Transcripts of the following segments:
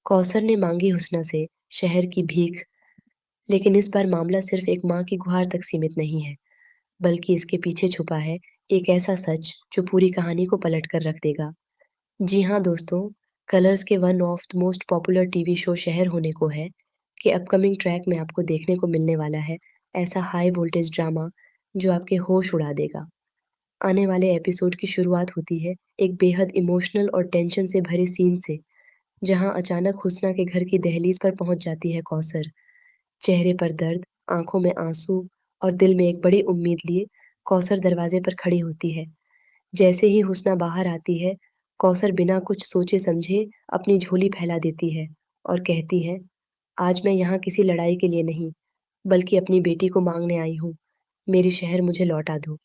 कौसर ने मांगी हुस्ना से शहर की भीख, लेकिन इस बार मामला सिर्फ एक माँ की गुहार तक सीमित नहीं है, बल्कि इसके पीछे छुपा है एक ऐसा सच जो पूरी कहानी को पलट कर रख देगा। जी हाँ दोस्तों, कलर्स के one of the most popular TV show शहर होने को है कि अपकमिंग ट्रैक में आपको देखने को मिलने वाला है ऐसा हाई वोल्टेज ड्रामा जो आपके होश उड़ा देगा। आने वाले एपिसोड की शुरुआत होती है एक बेहद इमोशनल और टेंशन से भरे सीन से, जहां अचानक हुस्ना के घर की दहलीज पर पहुंच जाती है कौसर। चेहरे पर दर्द, आंखों में आंसू और दिल में एक बड़ी उम्मीद लिए कौसर दरवाजे पर खड़ी होती है। जैसे ही हुस्ना बाहर आती है, कौसर बिना कुछ सोचे समझे अपनी झोली फैला देती है और कहती है, आज मैं यहाँ किसी लड़ाई के लिए नहीं, बल्कि अपनी बेटी को मांगने आई हूँ। मेरी शहर मुझे लौटा दो।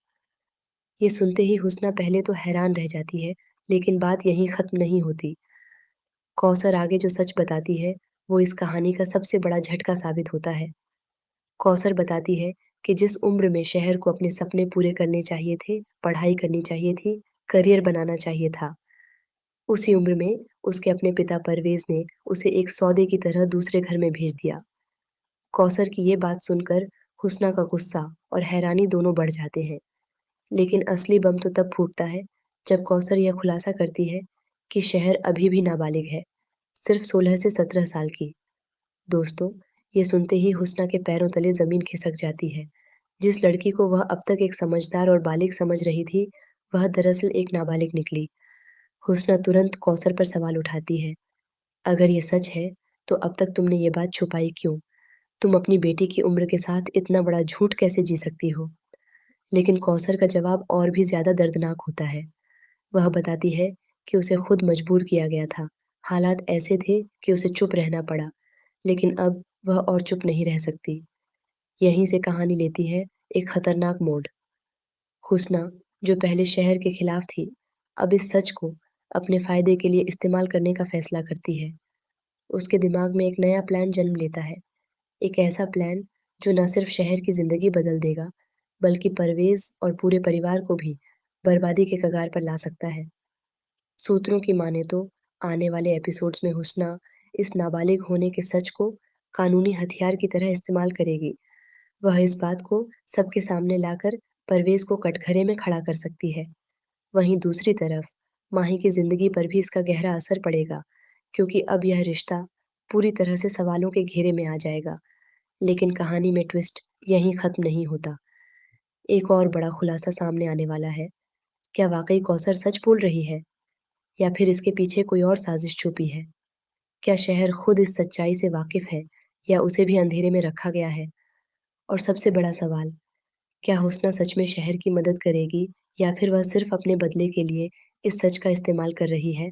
ये सुनते ही हुस्ना पहले तो हैरान रह जाती है, लेकिन बात यहीं खत्म नहीं होती। कौसर आगे जो सच बताती है, वो इस कहानी का सबसे बड़ा झटका साबित होता है। कौसर बताती है कि जिस उम्र में शहर को अपने सपने पूरे करने चाहिए थे, पढ़ाई करनी चाहिए थी, करियर बनाना चाहिए था, उसी उम्र में उसके अपने पिता परवेज़ ने उसे एक सौदे की तरह दूसरे घर में भेज दिया। कौसर की ये बात सुनकर हुस्ना का गुस्सा और हैरानी दोनों बढ़ जाते हैं। लेकिन असली बम तो तब फूटता है जब कौसर यह खुलासा करती है कि शहर अभी भी नाबालिग है, सिर्फ 16 से 17 साल की। दोस्तों, ये सुनते ही हुस्ना के पैरों तले जमीन खिसक जाती है। जिस लड़की को वह अब तक एक समझदार और बालिग समझ रही थी, वह दरअसल एक नाबालिग निकली। हुस्ना तुरंत कौसर पर सवाल उठाती है, अगर ये सच है, तो अब तक तुमने ये बात छुपाई क्यों? तुम अपनी बेटी की उम्र के साथ इतना बड़ा झूठ कैसे जी सकती हो? लेकिन कौसर का जवाब और भी ज़्यादा दर्दनाक होता है। वह बताती है कि उसे खुद मजबूर किया गया था। हालात ऐसे थे कि उसे चुप रहना पड़ा, लेकिन अब वह और चुप नहीं रह सकती। यहीं से कहानी लेती है एक खतरनाक मोड़। हुस्ना, जो पहले शहर के खिलाफ थी, अब इस सच को अपने फायदे के लिए इस्तेमाल करने का फैसला करती है। उसके दिमाग में एक नया प्लान जन्म लेता है। एक ऐसा प्लान जो न सिर्फ शहर की जिंदगी बदल देगा, बल्कि परवेज और पूरे परिवार को भी बर्बादी के कगार पर ला सकता है। सूत्रों की माने तो आने वाले एपिसोड्स में हुस्ना इस नाबालिग होने के सच को कानूनी हथियार की तरह इस्तेमाल करेगी। वह इस बात को सबके सामने लाकर परवेज को कटघरे में खड़ा कर सकती है। वहीं दूसरी तरफ माही की जिंदगी पर भी इसका गहरा असर पड़ेगा, क्योंकि अब यह रिश्ता पूरी तरह से सवालों के घेरे में आ जाएगा। लेकिन कहानी में ट्विस्ट यहीं खत्म नहीं होता। एक और बड़ा खुलासा सामने आने वाला है। क्या वाकई कौसर सच बोल रही है, या फिर इसके पीछे कोई और साजिश छुपी है? क्या शहर खुद इस सच्चाई से वाकिफ है, या उसे भी अंधेरे में रखा गया है? और सबसे बड़ा सवाल, क्या हुस्ना सच में शहर की मदद करेगी, या फिर वह सिर्फ अपने बदले के लिए इस सच का इस्तेमाल कर रही है?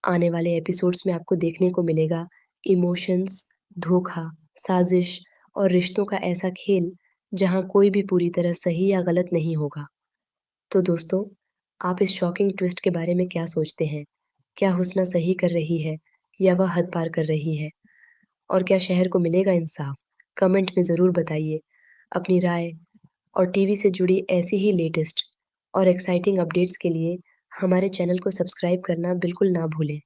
आने वाले एपिसोड्स में आपको देखने को मिलेगा इमोशंस, धोखा, साजिश और रिश्तों का ऐसा खेल जहां कोई भी पूरी तरह सही या गलत नहीं होगा। तो दोस्तों, आप इस शॉकिंग ट्विस्ट के बारे में क्या सोचते हैं? क्या हुस्ना सही कर रही है, या वह हद पार कर रही है? और क्या शहर को मिलेगा इंसाफ? कमेंट में ज़रूर बताइए अपनी राय। और टीवी से जुड़ी ऐसी ही लेटेस्ट और एक्साइटिंग अपडेट्स के लिए हमारे चैनल को सब्सक्राइब करना बिल्कुल ना भूलें।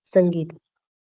संगीत